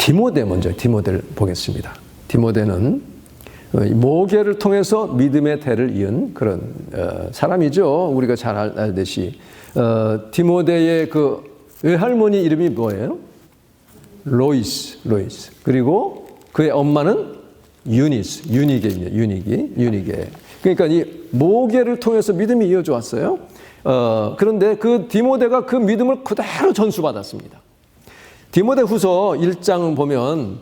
디모데 먼저 디모데를 보겠습니다. 디모데는 모계를 통해서 믿음의 대를 이은 그런 사람이죠. 우리가 잘 알듯이 디모데의 그 외할머니 이름이 뭐예요? 로이스. 그리고 그의 엄마는 유니게. 그러니까 이 모계를 통해서 믿음이 이어져 왔어요. 그런데 그 디모데가 그 믿음을 그대로 전수받았습니다. 디모데 후서 1장 보면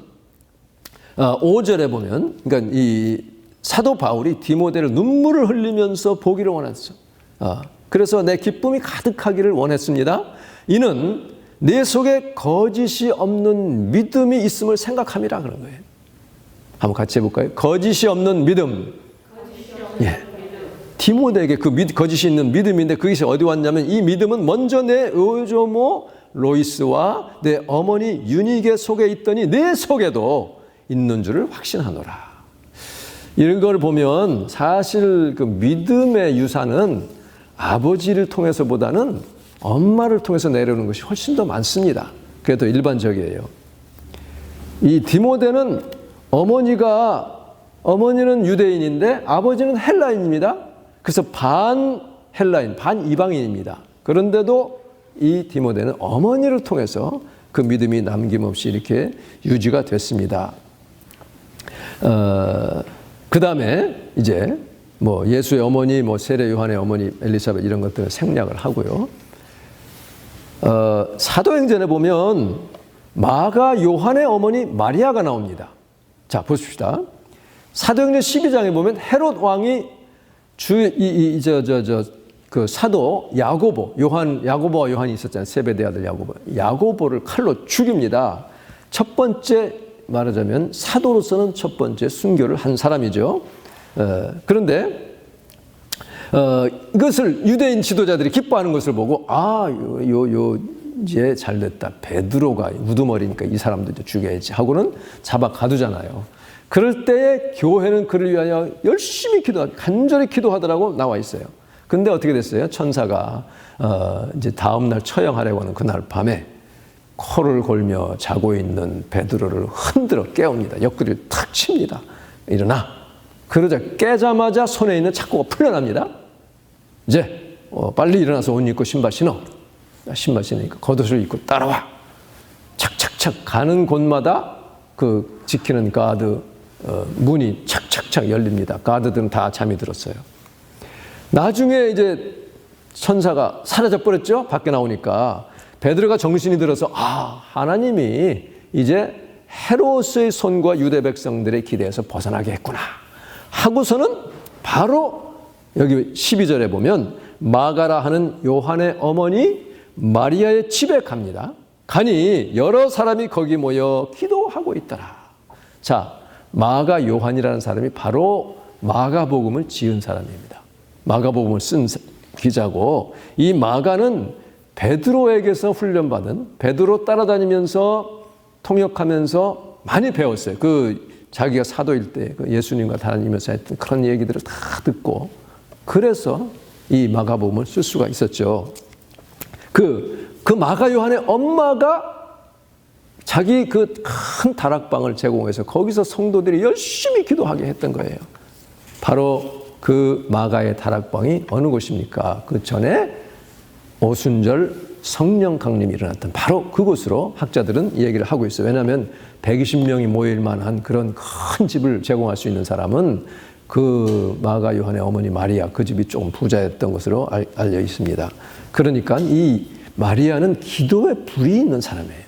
5절에 보면, 그러니까 이 사도 바울이 디모데를 눈물을 흘리면서 보기를 원했어. 그래서 내 기쁨이 가득하기를 원했습니다. 이는 내 속에 거짓이 없는 믿음이 있음을 생각함이라 그런 거예요. 한번 같이 해볼까요? 거짓이 없는 믿음. 예. 디모데에게 그 거짓이 있는 믿음인데 그것이 어디 왔냐면 이 믿음은 먼저 내 의조모 로이스와 내 어머니 유니게 속에 있더니 내 속에도 있는 줄을 확신하노라. 이런 걸 보면 사실 그 믿음의 유산은 아버지를 통해서보다는 엄마를 통해서 내려오는 것이 훨씬 더 많습니다. 그게 더 일반적이에요. 이 디모데는 어머니는 유대인인데 아버지는 헬라인입니다. 그래서 반 헬라인, 반 이방인입니다. 그런데도 이 디모데는 어머니를 통해서 그 믿음이 남김없이 이렇게 유지가 됐습니다. 그 다음에 이제 뭐 예수의 어머니, 뭐 세례 요한의 어머니 엘리사벳 이런 것들을 생략을 하고요. 사도행전에 보면 마가 요한의 어머니 마리아가 나옵니다. 자, 보십시다. 사도행전 12장에 보면 헤롯 왕이 그 사도 야고보와 요한이 있었잖아요. 세베대 아들 야고보를 칼로 죽입니다. 첫 번째 말하자면 사도로서는 첫 번째 순교를 한 사람이죠. 그런데 이것을 유대인 지도자들이 기뻐하는 것을 보고 이제 잘됐다. 베드로가 우두머리니까 이 사람도 이제 죽여야지 하고는 잡아 가두잖아요. 그럴 때에 교회는 그를 위하여 열심히 간절히 기도하더라고 나와 있어요. 근데 어떻게 됐어요? 천사가 이제 다음 날 처형하려고 하는 그날 밤에 코를 골며 자고 있는 베드로를 흔들어 깨웁니다. 옆구리를 탁 칩니다. 일어나. 그러자 깨자마자 손에 있는 착고가 풀려납니다. 이제 빨리 일어나서 옷 입고 신발 신어. 신발 신으니까 겉옷을 입고 따라와. 착착착 가는 곳마다 그 지키는 가드 문이 착착착 열립니다. 가드들은 다 잠이 들었어요. 나중에 이제 천사가 사라져버렸죠. 밖에 나오니까 베드로가 정신이 들어서 하나님이 이제 헤롯의 손과 유대 백성들의 기대에서 벗어나게 했구나 하고서는 바로 여기 12절에 보면 마가라 하는 요한의 어머니 마리아의 집에 갑니다. 가니 여러 사람이 거기 모여 기도하고 있더라. 자, 마가 요한이라는 사람이 바로 마가복음을 지은 사람입니다. 마가복음을 쓴 기자고, 이 마가는 베드로에게서 훈련받은, 베드로 따라다니면서 통역하면서 많이 배웠어요. 자기가 사도일 때 예수님과 다니면서 했던 그런 얘기들을 다 듣고, 그래서 이 마가복음을 쓸 수가 있었죠. 그 마가 요한의 엄마가 자기 그 큰 다락방을 제공해서 거기서 성도들이 열심히 기도하게 했던 거예요. 바로 그 마가의 다락방이 어느 곳입니까? 그 전에 오순절 성령 강림이 일어났던 바로 그곳으로 학자들은 얘기를 하고 있어요. 왜냐하면 120명이 모일 만한 그런 큰 집을 제공할 수 있는 사람은 그 마가 요한의 어머니 마리아, 그 집이 조금 부자였던 것으로 알려 있습니다. 그러니까 이 마리아는 기도에 불이 있는 사람이에요.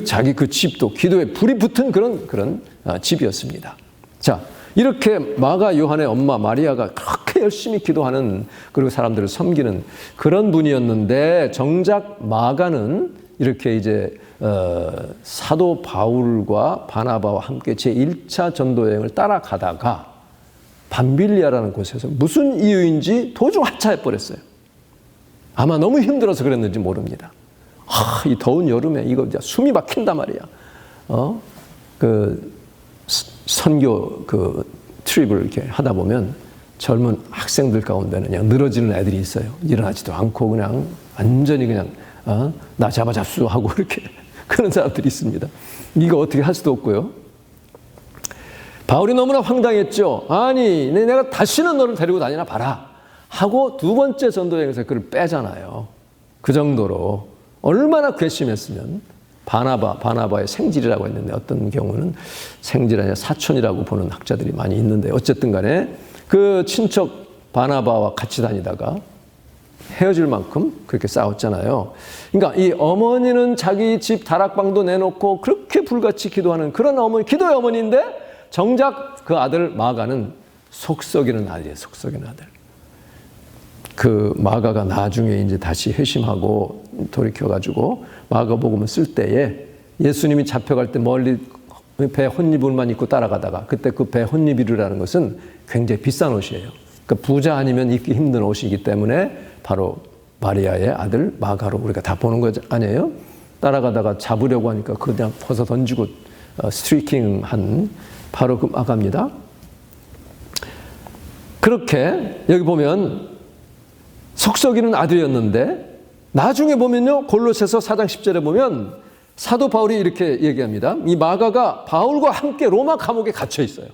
자기 그 집도 기도에 불이 붙은 그런 집이었습니다. 자, 이렇게 마가 요한의 엄마 마리아가 그렇게 열심히 기도하는, 그리고 사람들을 섬기는 그런 분이었는데, 정작 마가는 이렇게 이제 사도 바울과 바나바와 함께 제1차 전도 여행을 따라가다가 밤빌리아라는 곳에서 무슨 이유인지 도중 하차해버렸어요. 아마 너무 힘들어서 그랬는지 모릅니다. 이 더운 여름에 이거 숨이 막힌단 말이야. 선교 트립을 이렇게 하다 보면 젊은 학생들 가운데는 그냥 늘어지는 애들이 있어요. 일어나지도 않고 그냥 완전히 그냥 나 잡아잡수 하고 이렇게 그런 사람들이 있습니다. 이거 어떻게 할 수도 없고요. 바울이 너무나 황당했죠. 아니, 내가 다시는 너를 데리고 다니나 봐라 하고 두 번째 전도여행에서 그를 빼잖아요. 그 정도로 얼마나 괘씸했으면. 바나바의 생질이라고 했는데 어떤 경우는 생질 아니라 사촌이라고 보는 학자들이 많이 있는데 어쨌든 간에 그 친척 바나바와 같이 다니다가 헤어질 만큼 그렇게 싸웠잖아요. 그러니까 이 어머니는 자기 집 다락방도 내놓고 그렇게 불같이 기도하는 그런 어머니, 기도의 어머니인데 정작 그 아들 마가는 속 썩이는 아들이에요. 속 썩이는 아들. 그 마가가 나중에 이제 다시 회심하고 돌이켜가지고 마가복음을 쓸 때에 예수님이 잡혀갈 때 멀리 배 혼입을만 입고 따라가다가 그때 그 배 혼입이라는 것은 굉장히 비싼 옷이에요. 그러니까 부자 아니면 입기 힘든 옷이기 때문에 바로 마리아의 아들 마가로 우리가 다 보는 거 아니에요? 따라가다가 잡으려고 하니까 그냥 벗어 던지고 스트리킹한 바로 그 마가입니다. 그렇게 여기 보면 속썩이는 아들이었는데 나중에 보면요. 골로새서 4장 10절에 보면 사도 바울이 이렇게 얘기합니다. 이 마가가 바울과 함께 로마 감옥에 갇혀 있어요.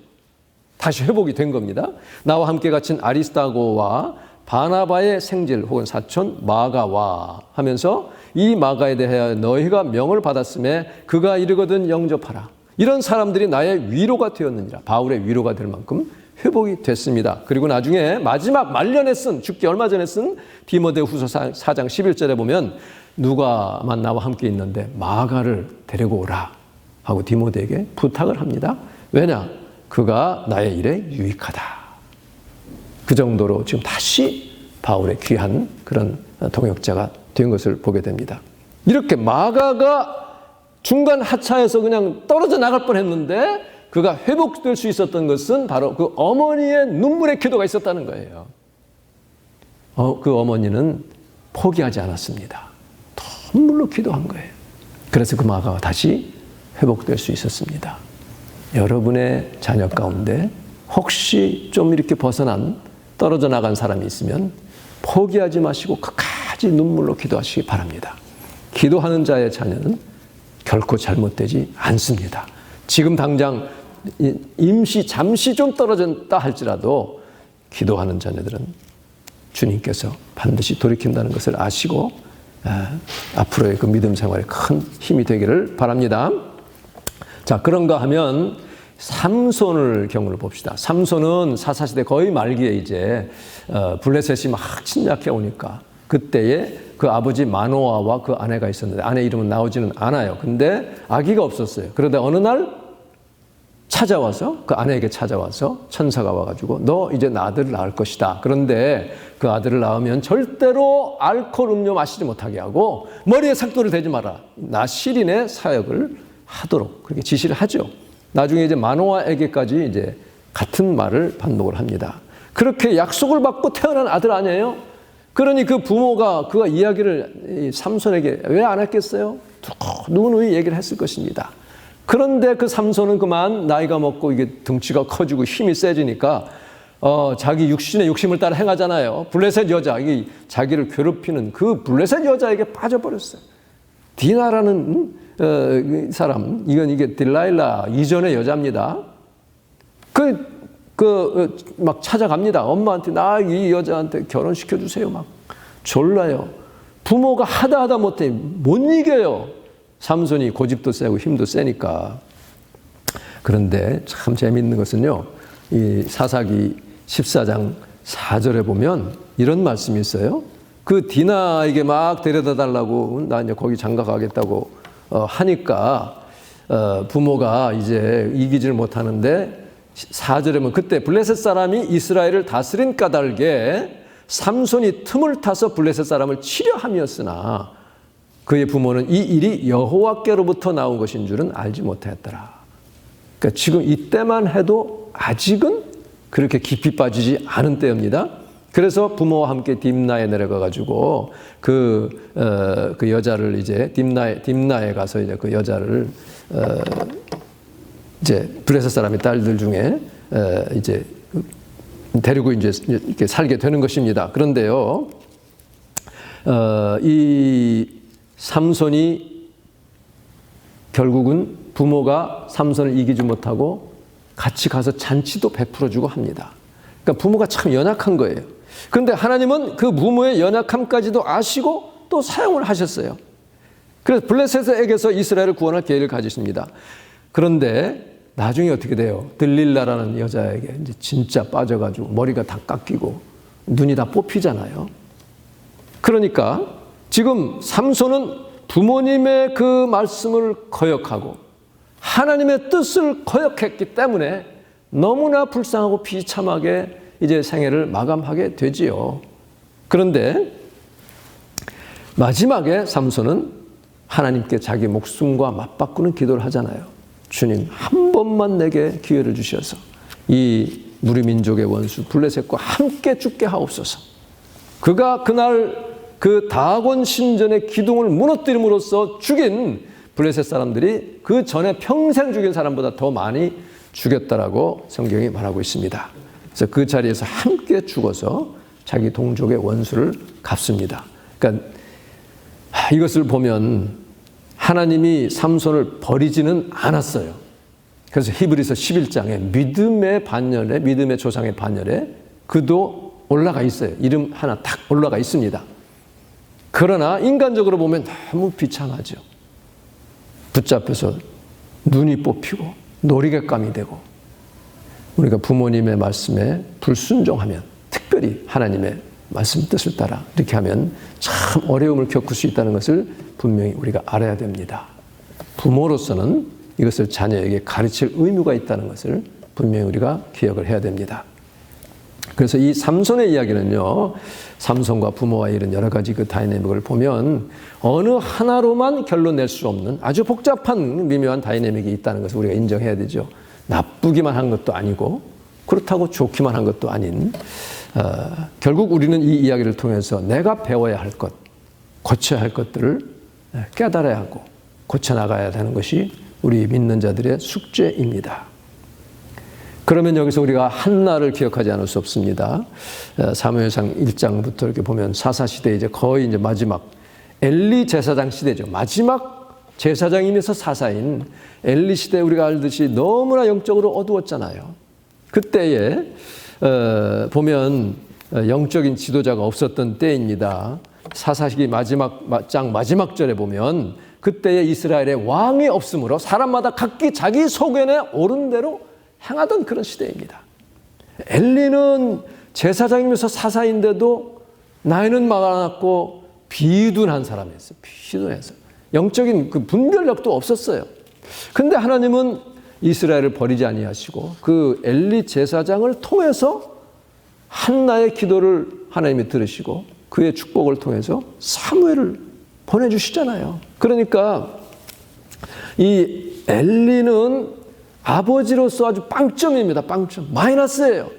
다시 회복이 된 겁니다. 나와 함께 갇힌 아리스타고와 바나바의 생질 혹은 사촌 마가와 하면서 이 마가에 대하여 너희가 명을 받았음에 그가 이르거든 영접하라. 이런 사람들이 나의 위로가 되었느니라. 바울의 위로가 될 만큼 회복이 됐습니다. 그리고 나중에 마지막 말년에 쓴 죽기 얼마 전에 쓴 디모데후서 4장 11절에 보면 누가만 나와 함께 있는데 마가를 데리고 오라 하고 디모데에게 부탁을 합니다. 왜냐? 그가 나의 일에 유익하다. 그 정도로 지금 다시 바울의 귀한 그런 동역자가 된 것을 보게 됩니다. 이렇게 마가가 중간 하차해서 그냥 떨어져 나갈 뻔했는데 그가 회복될 수 있었던 것은 바로 그 어머니의 눈물의 기도가 있었다는 거예요. 그 어머니는 포기하지 않았습니다. 눈물로 기도한 거예요. 그래서 그 마가가 다시 회복될 수 있었습니다. 여러분의 자녀 가운데 혹시 좀 이렇게 떨어져 나간 사람이 있으면 포기하지 마시고 끝까지 눈물로 기도하시기 바랍니다. 기도하는 자의 자녀는 결코 잘못되지 않습니다. 지금 당장 잠시 좀 떨어졌다 할지라도 기도하는 자녀들은 주님께서 반드시 돌이킨다는 것을 아시고 앞으로의 그 믿음 생활에 큰 힘이 되기를 바랍니다. 자, 그런가 하면 삼손을 경우를 봅시다. 삼손은 사사시대 거의 말기에 이제 블레셋이 막 침략해 오니까 그때에 그 아버지 마노아와 그 아내가 있었는데 아내 이름은 나오지는 않아요. 근데 아기가 없었어요. 그러다 어느 날 그 아내에게 찾아와서 천사가 와가지고 너 이제 아들을 낳을 것이다. 그런데 그 아들을 낳으면 절대로 알코올 음료 마시지 못하게 하고 머리에 삭도를 대지 마라. 나실인의 사역을 하도록 그렇게 지시를 하죠. 나중에 이제 마노아에게까지 이제 같은 말을 반복을 합니다. 그렇게 약속을 받고 태어난 아들 아니에요? 그러니 그 부모가 그 이야기를 삼손에게 왜 안 했겠어요? 누누이 얘기를 했을 것입니다. 그런데 그 삼손은 그만 나이가 먹고 이게 덩치가 커지고 힘이 세지니까 자기 육신의 욕심을 따라 행하잖아요. 블레셋 여자, 이게 자기를 괴롭히는 그 블레셋 여자에게 빠져버렸어요. 디나라는 사람, 이게 딜라일라 이전의 여자입니다. 막 찾아갑니다. 엄마한테 나 이 여자한테 결혼시켜 주세요. 막 졸라요. 부모가 하다 못해 못 이겨요. 삼손이 고집도 세고 힘도 세니까. 그런데 참 재미있는 것은요, 이 사사기 14장 4절에 보면 이런 말씀이 있어요. 그 디나에게 막 데려다 달라고 나 이제 거기 장가 가겠다고 하니까 부모가 이제 이기지를 못하는데 4절에 보면 그때 블레셋 사람이 이스라엘을 다스린 까닭에 삼손이 틈을 타서 블레셋 사람을 치려함이었으나 그의 부모는 이 일이 여호와께로부터 나온 것인 줄은 알지 못하였더라. 그러니까 지금 이때만 해도 아직은 그렇게 깊이 빠지지 않은 때입니다. 그래서 부모와 함께 딥나에 내려가가지고 그 여자를 이제 딥나에 가서 이제 그 여자를 이제 블레셋 사람의 딸들 중에 이제 데리고 이제 이렇게 살게 되는 것입니다. 그런데요, 이 삼손이 결국은 부모가 삼손을 이기지 못하고 같이 가서 잔치도 베풀어주고 합니다. 그러니까 부모가 참 연약한 거예요. 그런데 하나님은 그 부모의 연약함까지도 아시고 또 사용을 하셨어요. 그래서 블레셋에게서 이스라엘을 구원할 계획을 가지십니다. 그런데 나중에 어떻게 돼요? 들릴라라는 여자에게 이제 진짜 빠져가지고 머리가 다 깎이고 눈이 다 뽑히잖아요. 그러니까 지금 삼손은 부모님의 그 말씀을 거역하고 하나님의 뜻을 거역했기 때문에 너무나 불쌍하고 비참하게 이제 생애를 마감하게 되지요. 그런데 마지막에 삼손은 하나님께 자기 목숨과 맞바꾸는 기도를 하잖아요. 주님, 한 번만 내게 기회를 주셔서 이 우리 민족의 원수 블레셋과 함께 죽게 하옵소서. 그가 그날 그 다곤 신전의 기둥을 무너뜨림으로써 죽인 블레셋 사람들이 그 전에 평생 죽인 사람보다 더 많이 죽였다라고 성경이 말하고 있습니다. 그래서 그 자리에서 함께 죽어서 자기 동족의 원수를 갚습니다. 그러니까 이것을 보면 하나님이 삼손을 버리지는 않았어요. 그래서 히브리서 11장에 믿음의 반열에, 믿음의 조상의 반열에 그도 올라가 있어요. 이름 하나 딱 올라가 있습니다. 그러나 인간적으로 보면 너무 비참하죠. 붙잡혀서 눈이 뽑히고 놀이객감이 되고, 우리가 부모님의 말씀에 불순종하면, 특별히 하나님의 말씀 뜻을 따라 이렇게 하면 참 어려움을 겪을 수 있다는 것을 분명히 우리가 알아야 됩니다. 부모로서는 이것을 자녀에게 가르칠 의무가 있다는 것을 분명히 우리가 기억을 해야 됩니다. 그래서 이 삼손의 이야기는요, 삼손과 부모와 이런 여러 가지 그 다이내믹을 보면 어느 하나로만 결론 낼 수 없는 아주 복잡한 미묘한 다이내믹이 있다는 것을 우리가 인정해야 되죠. 나쁘기만 한 것도 아니고 그렇다고 좋기만 한 것도 아닌, 결국 우리는 이 이야기를 통해서 내가 배워야 할 것, 고쳐야 할 것들을 깨달아야 하고 고쳐나가야 하는 것이 우리 믿는 자들의 숙제입니다. 그러면 여기서 우리가 한나를 기억하지 않을 수 없습니다. 사무엘상 1장부터 이렇게 보면 사사시대 이제 거의 이제 마지막 엘리 제사장 시대죠. 마지막 제사장이면서 사사인 엘리 시대, 우리가 알듯이 너무나 영적으로 어두웠잖아요. 그때에 보면 영적인 지도자가 없었던 때입니다. 사사시기 마지막 장 마지막 절에 보면 그때에 이스라엘에 왕이 없으므로 사람마다 각기 자기 소견에 옳은 대로 행하던 그런 시대입니다. 엘리는 제사장이면서 사사인데도 나이는 많았고 비둔한 사람이었어요. 비둔해서 영적인 그 분별력도 없었어요. 근데 하나님은 이스라엘을 버리지 아니하시고 그 엘리 제사장을 통해서 한나의 기도를 하나님이 들으시고 그의 축복을 통해서 사무엘을 보내주시잖아요. 그러니까 이 엘리는 아버지로서 아주 빵점입니다. 빵점. 마이너스예요.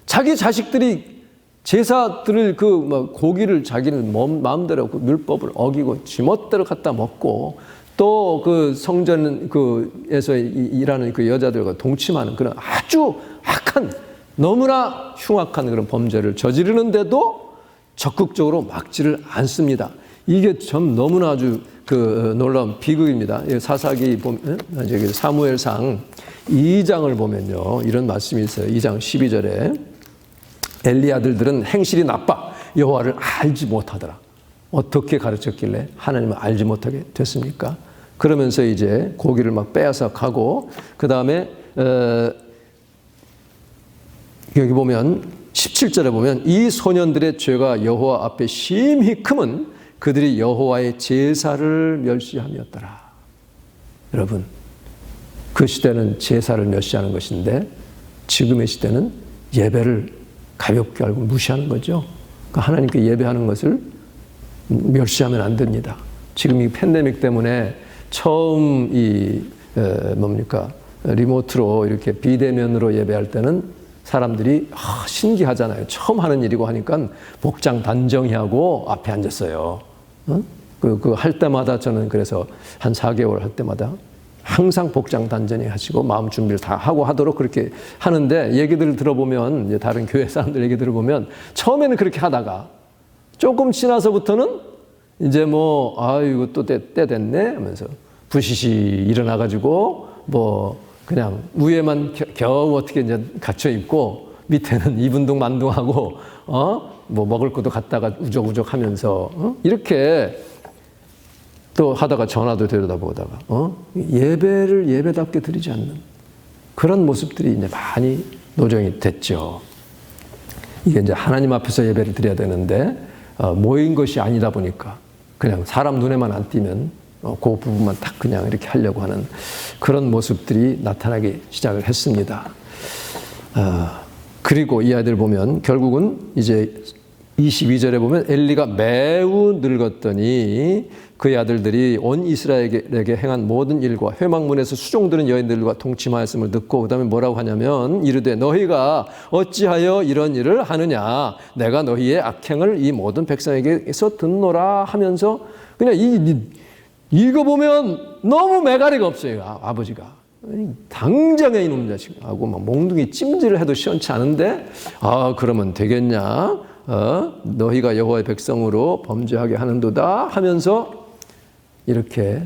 자기 자식들이 제사들을 그 고기를 자기는 마음대로 그 율법을 어기고 지멋대로 갖다 먹고 또 그 성전 그에서 일하는 그 여자들과 동침하는 그런 아주 악한, 너무나 흉악한 그런 범죄를 저지르는데도 적극적으로 막지를 않습니다. 이게 참 너무나 아주 그 놀라운 비극입니다. 사사기 보면 저기 사무엘상 2장을 보면요, 이런 말씀이 있어요. 2장 12절에 엘리 아들들은 행실이 나빠 여호와를 알지 못하더라. 어떻게 가르쳤길래 하나님을 알지 못하게 됐습니까? 그러면서 이제 고기를 막 빼앗아 가고, 그 다음에 여기 보면 17절에 보면 이 소년들의 죄가 여호와 앞에 심히 크면 그들이 여호와의 제사를 멸시함이었더라. 여러분, 그 시대는 제사를 멸시하는 것인데 지금의 시대는 예배를 가볍게 알고 무시하는 거죠. 그러니까 하나님께 예배하는 것을 멸시하면 안 됩니다. 지금 이 팬데믹 때문에 처음 리모트로 이렇게 비대면으로 예배할 때는 사람들이 신기하잖아요. 처음 하는 일이고 하니까 복장 단정히 하고 앞에 앉았어요. 할 때마다 저는 그래서 한 4개월 할 때마다 항상 복장 단정히 하시고 마음 준비를 다 하고 하도록 그렇게 하는데, 얘기들을 들어보면, 이제 다른 교회 사람들 얘기 들어보면 처음에는 그렇게 하다가 조금 지나서부터는 이제 이거 또 때 됐네 하면서 부시시 일어나가지고 뭐 그냥 위에만 겨우 어떻게 이제 갖춰 입고 밑에는 이분둥만둥하고 뭐 먹을 것도 갖다가 우적우적 하면서 이렇게 또 하다가 전화도 들여다보다가 예배를 예배답게 드리지 않는 그런 모습들이 이제 많이 노정이 됐죠. 이게 이제 하나님 앞에서 예배를 드려야 되는데 모인 것이 아니다 보니까 그냥 사람 눈에만 안 띄면 그 부분만 딱 그냥 이렇게 하려고 하는 그런 모습들이 나타나기 시작을 했습니다. 그리고 이 아이들 보면 결국은 이제 22절에 보면 엘리가 매우 늙었더니 그의 아들들이 온 이스라엘에게 행한 모든 일과 회막문에서 수종드는 여인들과 동침하였음을 듣고 그 다음에 뭐라고 하냐면 이르되 너희가 어찌하여 이런 일을 하느냐 내가 너희의 악행을 이 모든 백성에게서 듣노라 하면서 그냥 이거 보면 너무 매가리가 없어요. 아버지가 당장에 이놈 자식하고 막 몽둥이 찜질을 해도 시원치 않은데 그러면 되겠냐 너희가 여호와의 백성으로 범죄하게 하는도다 하면서 이렇게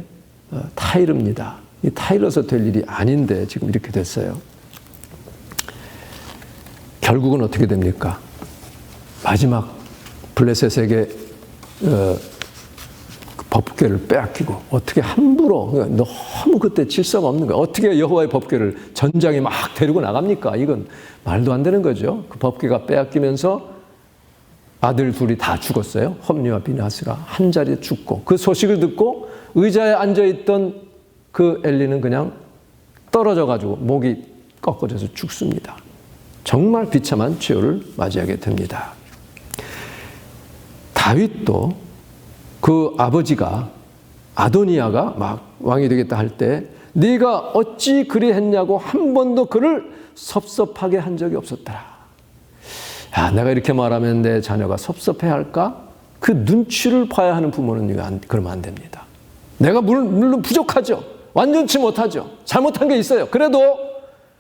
타이릅니다. 이 타이러서 될 일이 아닌데 지금 이렇게 됐어요. 결국은 어떻게 됩니까? 마지막 블레셋에게 법궤를 빼앗기고 어떻게 함부로 너무 그때 질서가 없는 거예요. 어떻게 여호와의 법궤를 전장에 막 데리고 나갑니까? 이건 말도 안 되는 거죠. 그 법궤가 빼앗기면서 아들 둘이 다 죽었어요. 홈리와 비나스가 한 자리에 죽고 그 소식을 듣고 의자에 앉아있던 그 엘리는 그냥 떨어져가지고 목이 꺾어져서 죽습니다. 정말 비참한 최후를 맞이하게 됩니다. 다윗도 그 아버지가 아도니아가 막 왕이 되겠다 할 때 네가 어찌 그리 했냐고 한 번도 그를 섭섭하게 한 적이 없었더라. 내가 이렇게 말하면 내 자녀가 섭섭해할까? 그 눈치를 봐야 하는 부모는 그러면 안 됩니다. 내가 물론 부족하죠. 완전치 못하죠. 잘못한 게 있어요. 그래도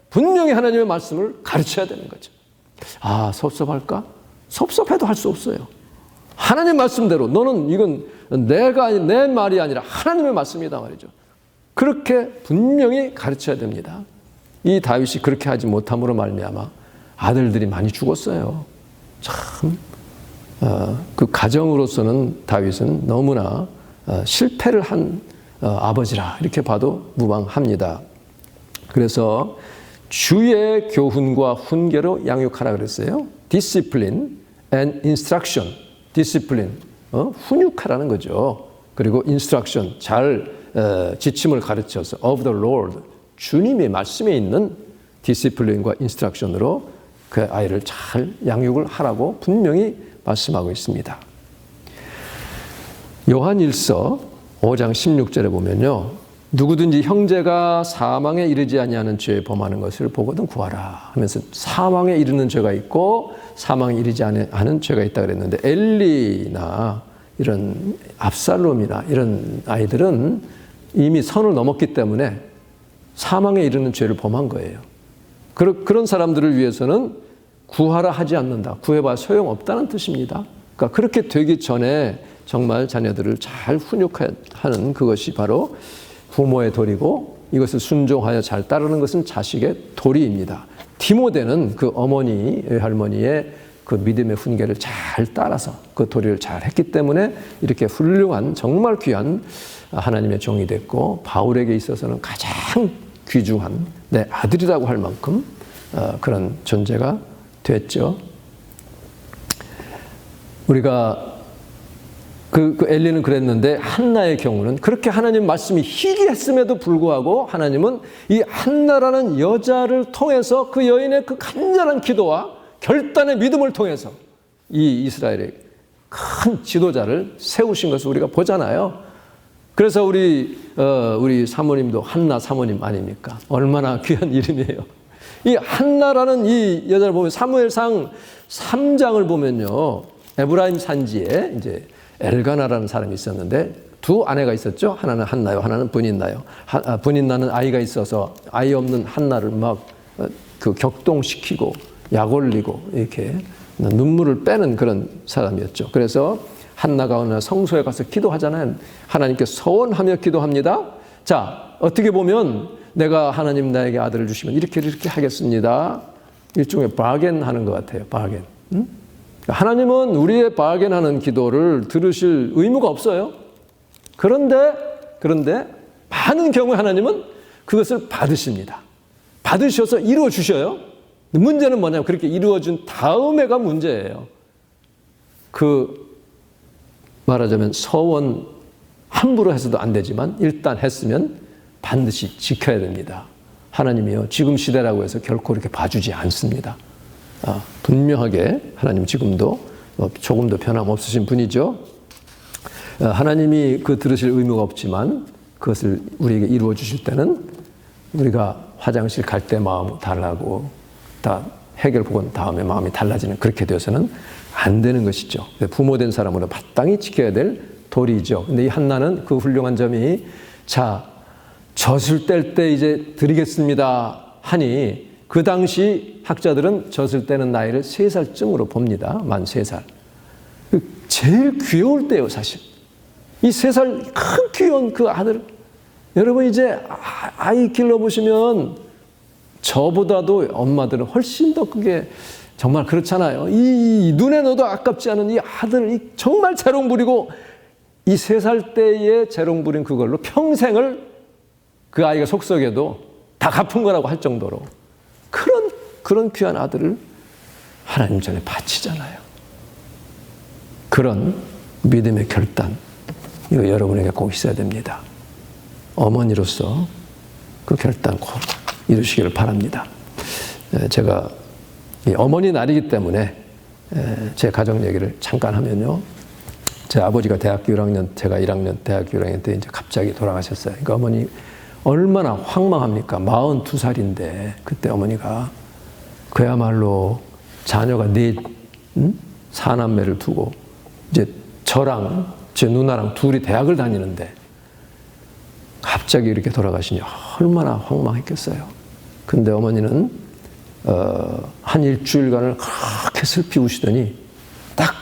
분명히 하나님의 말씀을 가르쳐야 되는 거죠. 섭섭할까? 섭섭해도 할 수 없어요. 하나님 말씀대로 너는 이건 내 말이 아니라 하나님의 말씀이다 말이죠. 그렇게 분명히 가르쳐야 됩니다. 이 다윗이 그렇게 하지 못함으로 말미암아 아들들이 많이 죽었어요. 참, 그 가정으로서는 다윗은 너무나 실패를 한 아버지라 이렇게 봐도 무방합니다. 그래서 주의 교훈과 훈계로 양육하라 그랬어요. Discipline and instruction. Discipline, 훈육하라는 거죠. 그리고 instruction, 잘 지침을 가르쳐서 of the Lord, 주님의 말씀에 있는 디시플린과 인스트럭션으로 그 아이를 잘 양육을 하라고 분명히 말씀하고 있습니다. 요한일서 5장 16절에 보면요. 누구든지 형제가 사망에 이르지 아니하는 죄에 범하는 것을 보거든 구하라 하면서 사망에 이르는 죄가 있고 사망에 이르지 않은 죄가 있다 그랬는데 엘리나 이런 압살롬이나 이런 아이들은 이미 선을 넘었기 때문에 사망에 이르는 죄를 범한 거예요. 그런 사람들을 위해서는 구하라 하지 않는다. 구해봐 소용없다는 뜻입니다. 그러니까 그렇게 되기 전에 정말 자녀들을 잘 훈육하는 그것이 바로 부모의 도리고 이것을 순종하여 잘 따르는 것은 자식의 도리입니다. 디모데는 그 어머니, 할머니의 그 믿음의 훈계를 잘 따라서 그 도리를 잘 했기 때문에 이렇게 훌륭한 정말 귀한 하나님의 종이 됐고 바울에게 있어서는 가장 귀중한 내 아들이라고 할 만큼 그런 존재가 됐죠. 우리가 그 엘리는 그랬는데 한나의 경우는 그렇게 하나님 말씀이 희귀했음에도 불구하고 하나님은 이 한나라는 여자를 통해서 그 여인의 그 간절한 기도와 결단의 믿음을 통해서 이 이스라엘의 큰 지도자를 세우신 것을 우리가 보잖아요. 그래서 우리 사모님도 한나 사모님 아닙니까? 얼마나 귀한 이름이에요. 이 한나라는 이 여자를 보면 사무엘상 3장을 보면요. 에브라임 산지에 이제 엘가나라는 사람이 있었는데 두 아내가 있었죠. 하나는 한나요, 하나는 분인나요. 분인나는 아이가 있어서 아이 없는 한나를 막 그 격동시키고 약 올리고 이렇게 눈물을 빼는 그런 사람이었죠. 그래서 한나가 어느 날 성소에 가서 기도하잖아요. 하나님께 서원하며 기도합니다. 자, 어떻게 보면 내가 하나님 나에게 아들을 주시면 이렇게 하겠습니다. 일종의 바겐하는 것 같아요. 바겐. 하나님은 우리의 바겐하는 기도를 들으실 의무가 없어요. 그런데 많은 경우에 하나님은 그것을 받으십니다. 받으셔서 이루어 주셔요. 문제는 뭐냐면 그렇게 이루어준 다음에가 문제예요. 말하자면 서원 함부로 해서도 안 되지만 일단 했으면 반드시 지켜야 됩니다. 하나님이요, 지금 시대라고 해서 결코 이렇게 봐주지 않습니다. 분명하게 하나님 지금도 조금도 변함없으신 분이죠. 하나님이 들으실 의무가 없지만 그것을 우리에게 이루어 주실 때는 우리가 화장실 갈 때 마음 달라고 다 해결 보건 다음에 마음이 달라지는 그렇게 되어서는 안 되는 것이죠. 부모된 사람으로 마땅히 지켜야 될 도리이죠. 근데 이 한나는 그 훌륭한 점이 자, 젖을 뗄 때 이제 드리겠습니다 하니 그 당시 학자들은 젖을 떼는 나이를 3살쯤으로 봅니다. 만 3살. 제일 귀여울 때요, 사실. 이 3살 큰 귀여운 그 아들. 여러분 이제 아이 길러보시면 저보다도 엄마들은 훨씬 더 그게 정말 그렇잖아요. 이 눈에 넣어도 아깝지 않은 이 아들, 이 정말 재롱 부리고 이 3살 때에 재롱 부린 그걸로 평생을 그 아이가 속썩여도 다 갚은 거라고 할 정도로 그런 귀한 아들을 하나님 전에 바치잖아요. 그런 믿음의 결단, 이거 여러분에게 꼭 있어야 됩니다. 어머니로서 그 결단 꼭 이루시기를 바랍니다. 제가 어머니 날이기 때문에 제 가정 얘기를 잠깐 하면요. 제 아버지가 대학교 1학년, 제가 1학년, 대학교 1학년 때 이제 갑자기 돌아가셨어요. 그러니까 어머니 얼마나 황망합니까? 42살인데 그때 어머니가 그야말로 자녀가 4남매를 두고 이제 저랑 제 누나랑 둘이 대학을 다니는데 갑자기 이렇게 돌아가시니 얼마나 황망했겠어요. 근데 어머니는 한 일주일간을 그렇게 슬피 우시더니 딱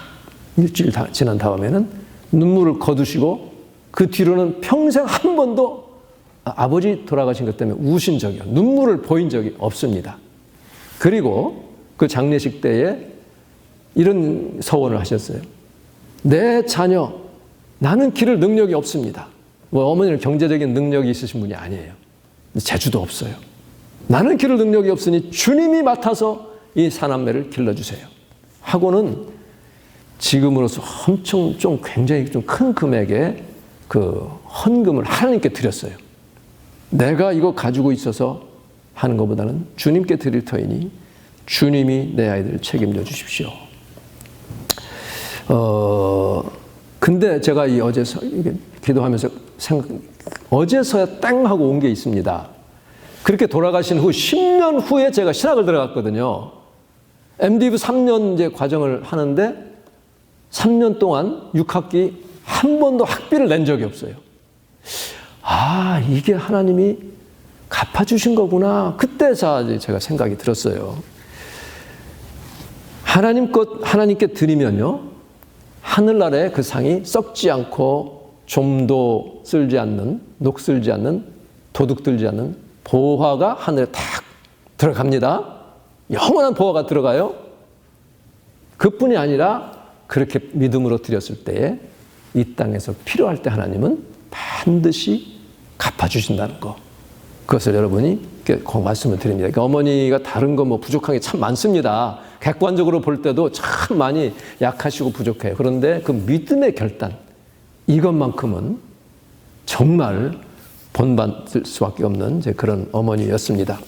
일주일 지난 다음에는 눈물을 거두시고 그 뒤로는 평생 한 번도 아버지 돌아가신 것 때문에 우신 적이요, 눈물을 보인 적이 없습니다. 그리고 그 장례식 때에 이런 서원을 하셨어요. 내 자녀, 나는 기를 능력이 없습니다. 어머니는 경제적인 능력이 있으신 분이 아니에요. 재주도 없어요. 나는 기를 능력이 없으니 주님이 맡아서 이 사남매를 길러주세요. 하고는 지금으로서 엄청 굉장히 좀 큰 금액의 그 헌금을 하나님께 드렸어요. 내가 이거 가지고 있어서 하는 것보다는 주님께 드릴 터이니 주님이 내 아이들을 책임져 주십시오. 근데 제가 어제 기도하면서 어제서야 땡 하고 온 게 있습니다. 그렇게 돌아가신 후 10년 후에 제가 신학을 들어갔거든요. MDiv 3년 이제 과정을 하는데 3년 동안 6학기 한 번도 학비를 낸 적이 없어요. 이게 하나님이 갚아주신 거구나. 그때 제가 생각이 들었어요. 하나님께 드리면요, 하늘나라의 그 상이 썩지 않고 좀도 쓸지 않는, 녹슬지 않는, 도둑들지 않는 보화가 하늘에 탁 들어갑니다. 영원한 보화가 들어가요. 그뿐이 아니라 그렇게 믿음으로 드렸을 때에 이 땅에서 필요할 때 하나님은 반드시 갚아주신다는 거. 그것을 여러분이 꼭 말씀을 드립니다. 그러니까 어머니가 다른 거 부족한 게 참 많습니다. 객관적으로 볼 때도 참 많이 약하시고 부족해요. 그런데 그 믿음의 결단, 이것만큼은 정말 본받을 수밖에 없는 그런 어머니였습니다.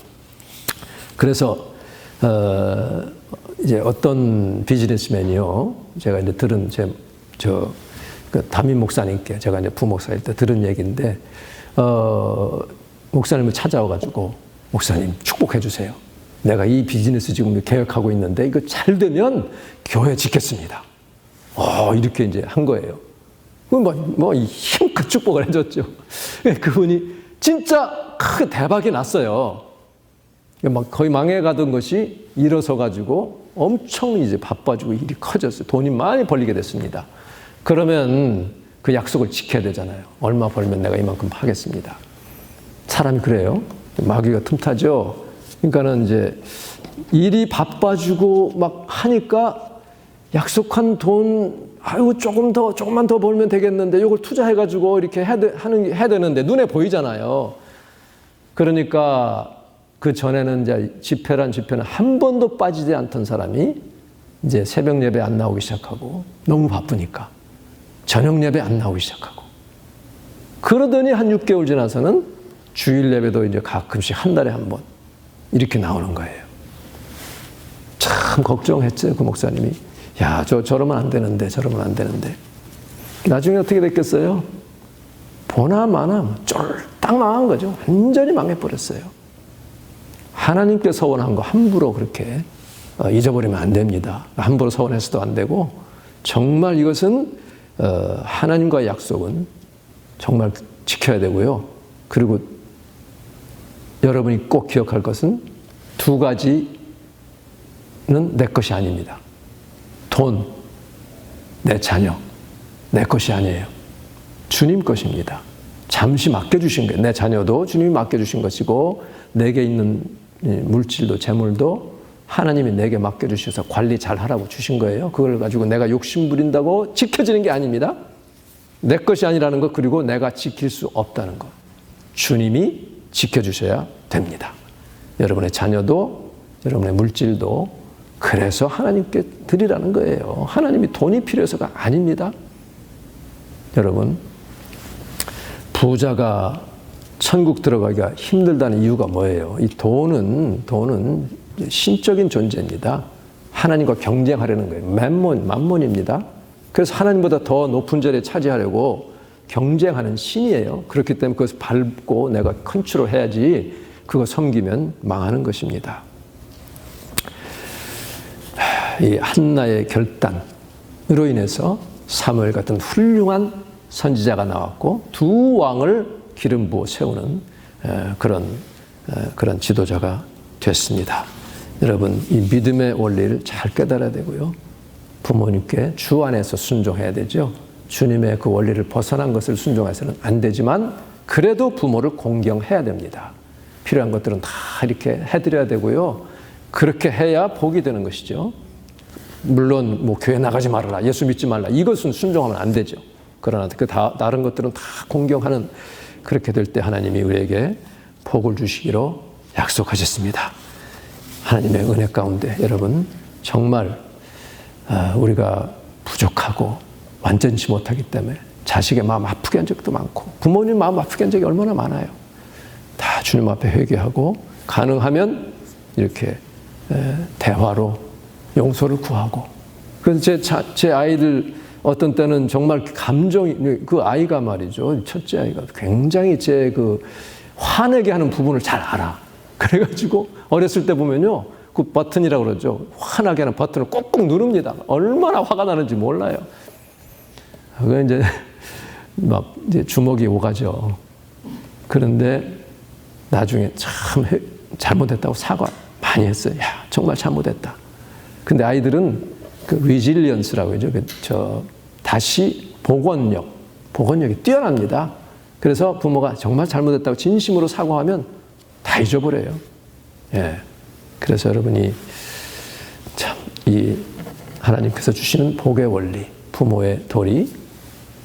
그래서 이제 어떤 비즈니스맨이요, 제가 이제 들은 담임 목사님께 제가 이제 부목사일 때 들은 얘기인데, 목사님을 찾아와가지고 목사님 축복해 주세요. 내가 이 비즈니스 지금 계획하고 있는데 이거 잘 되면 교회 짓겠습니다. 이렇게 이제 한 거예요. 힘껏 축복을 해줬죠. 그분이 진짜 크게 대박이 났어요. 거의 망해가던 것이 일어서가지고 엄청 이제 바빠지고 일이 커졌어요. 돈이 많이 벌리게 됐습니다. 그러면 그 약속을 지켜야 되잖아요. 얼마 벌면 내가 이만큼 하겠습니다. 사람이 그래요. 마귀가 틈타죠. 그러니까는 이제 일이 바빠지고 막 하니까 약속한 돈, 아이고 조금만 더 벌면 되겠는데 이걸 투자해가지고 이렇게 해야 되는데 눈에 보이잖아요. 그러니까 그 전에는 이제 집회는 한 번도 빠지지 않던 사람이 이제 새벽 예배 안 나오기 시작하고 너무 바쁘니까 저녁 예배 안 나오기 시작하고 그러더니 한 6개월 지나서는 주일 예배도 이제 가끔씩 한 달에 한 번 이렇게 나오는 거예요. 참 걱정했죠, 그 목사님이. 야, 저러면 안 되는데. 나중에 어떻게 됐겠어요? 보나마나 쫄딱 망한 거죠. 완전히 망해버렸어요. 하나님께 서원한 거 함부로 그렇게 잊어버리면 안 됩니다. 함부로 서원해서도 안 되고 정말 이것은 하나님과의 약속은 정말 지켜야 되고요. 그리고 여러분이 꼭 기억할 것은 두 가지는 내 것이 아닙니다. 돈, 내 자녀, 내 것이 아니에요. 주님 것입니다. 잠시 맡겨주신 거예요. 내 자녀도 주님이 맡겨주신 것이고 내게 있는 물질도 재물도 하나님이 내게 맡겨주셔서 관리 잘 하라고 주신 거예요. 그걸 가지고 내가 욕심 부린다고 지켜지는 게 아닙니다. 내 것이 아니라는 것, 그리고 내가 지킬 수 없다는 것. 주님이 지켜주셔야 됩니다. 여러분의 자녀도 여러분의 물질도 그래서 하나님께 드리라는 거예요. 하나님이 돈이 필요해서가 아닙니다. 여러분, 부자가 천국 들어가기가 힘들다는 이유가 뭐예요? 이 돈은 신적인 존재입니다. 하나님과 경쟁하려는 거예요. 만몬입니다. 그래서 하나님보다 더 높은 자리에 차지하려고 경쟁하는 신이에요. 그렇기 때문에 그것을 밟고 내가 컨트롤해야지 그거 섬기면 망하는 것입니다. 이 한나의 결단으로 인해서 사무엘 같은 훌륭한 선지자가 나왔고 두 왕을 기름 부어 세우는 그런 지도자가 됐습니다. 여러분, 이 믿음의 원리를 잘 깨달아야 되고요. 부모님께 주 안에서 순종해야 되죠. 주님의 그 원리를 벗어난 것을 순종해서는 안 되지만 그래도 부모를 공경해야 됩니다. 필요한 것들은 다 이렇게 해드려야 되고요. 그렇게 해야 복이 되는 것이죠. 물론 뭐 교회 나가지 말아라, 예수 믿지 말라, 이것은 순종하면 안 되죠. 그러나 다른 것들은 다 공경하는, 그렇게 될 때 하나님이 우리에게 복을 주시기로 약속하셨습니다. 하나님의 은혜 가운데 여러분, 정말 우리가 부족하고 완전치 못하기 때문에 자식의 마음 아프게 한 적도 많고 부모님 마음 아프게 한 적이 얼마나 많아요. 다 주님 앞에 회개하고 가능하면 이렇게 대화로 용서를 구하고. 그래서 제 아이들 어떤 때는 정말 그 아이가 말이죠, 첫째 아이가 굉장히 제 그 화내게 하는 부분을 잘 알아. 그래가지고 어렸을 때 보면요, 그 버튼이라고 그러죠. 화나게 하는 버튼을 꼭꼭 누릅니다. 얼마나 화가 나는지 몰라요. 그게 이제 막 이제 주먹이 오가죠. 그런데 나중에 참 잘못했다고 사과 많이 했어요. 야, 정말 잘못했다. 근데 아이들은 그 리질리언스라고 하죠. 다시 복원력이 뛰어납니다. 그래서 부모가 정말 잘못했다고 진심으로 사과하면 다 잊어버려요. 예. 그래서 여러분이 참 이 하나님께서 주시는 복의 원리, 부모의 도리,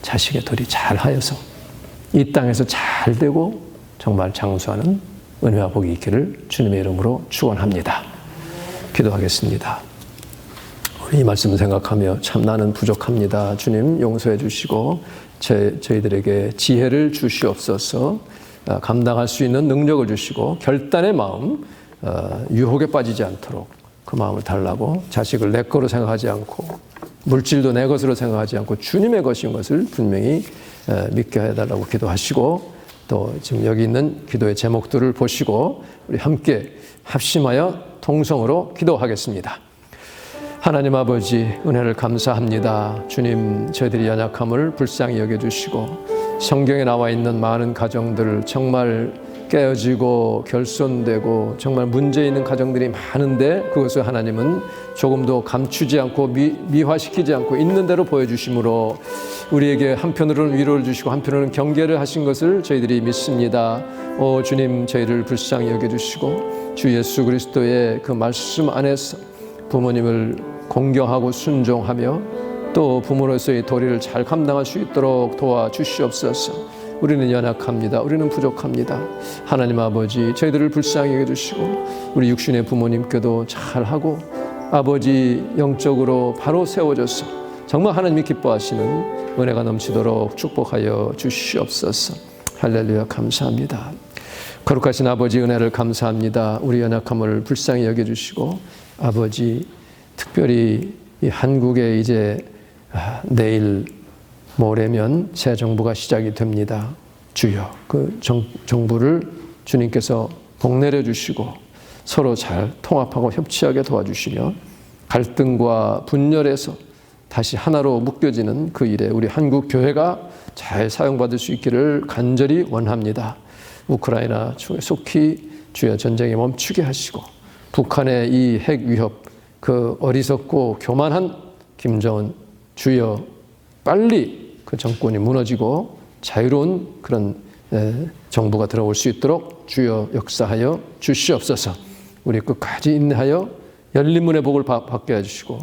자식의 도리 잘 하여서 이 땅에서 잘 되고 정말 장수하는 은혜와 복이 있기를 주님의 이름으로 축원합니다. 기도하겠습니다. 이 말씀을 생각하며 참 나는 부족합니다. 주님 용서해 주시고 저희들에게 지혜를 주시옵소서. 감당할 수 있는 능력을 주시고 결단의 마음, 유혹에 빠지지 않도록 그 마음을 달라고, 자식을 내 거로 생각하지 않고 물질도 내 것으로 생각하지 않고 주님의 것인 것을 분명히 믿게 해달라고 기도하시고, 또 지금 여기 있는 기도의 제목들을 보시고 우리 함께 합심하여 통성으로 기도하겠습니다. 하나님 아버지, 은혜를 감사합니다. 주님, 저희들이 연약함을 불쌍히 여겨주시고 성경에 나와 있는 많은 가정들을 정말 깨어지고 결손되고 정말 문제 있는 가정들이 많은데 그것을 하나님은 조금도 감추지 않고 미화시키지 않고 있는 대로 보여주심으로 우리에게 한편으로는 위로를 주시고 한편으로는 경계를 하신 것을 저희들이 믿습니다. 주님, 저희를 불쌍히 여겨주시고 주 예수 그리스도의 그 말씀 안에서 부모님을 공경하고 순종하며 또 부모로서의 도리를 잘 감당할 수 있도록 도와주시옵소서. 우리는 연약합니다. 우리는 부족합니다. 하나님 아버지, 저희들을 불쌍히 여겨주시고 우리 육신의 부모님께도 잘하고 아버지 영적으로 바로 세워져서 정말 하나님이 기뻐하시는 은혜가 넘치도록 축복하여 주시옵소서. 할렐루야, 감사합니다. 거룩하신 아버지 은혜를 감사합니다. 우리 연약함을 불쌍히 여겨주시고 아버지, 특별히 이 한국에 이제 내일 모레면 새 정부가 시작이 됩니다. 주여, 그 정부를 주님께서 복내려 주시고 서로 잘 통합하고 협치하게 도와주시며 갈등과 분열에서 다시 하나로 묶여지는 그 일에 우리 한국 교회가 잘 사용받을 수 있기를 간절히 원합니다. 우크라이나 속히 주여 전쟁이 멈추게 하시고 북한의 이 핵 위협, 그 어리석고 교만한 김정은 주여 빨리 그 정권이 무너지고 자유로운 그런 정부가 들어올 수 있도록 주여 역사하여 주시옵소서. 우리 끝까지 인내하여 열린 문의 복을 받게 해주시고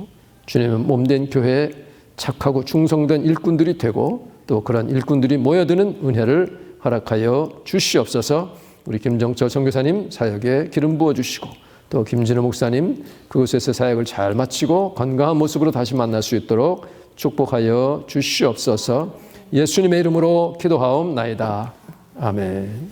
주님의 몸된 교회에 착하고 충성된 일꾼들이 되고 또 그런 일꾼들이 모여드는 은혜를 허락하여 주시옵소서. 우리 김정철 선교사님 사역에 기름 부어주시고 또 김진우 목사님 그곳에서 사역을 잘 마치고 건강한 모습으로 다시 만날 수 있도록 축복하여 주시옵소서. 예수님의 이름으로 기도하옵나이다. 아멘.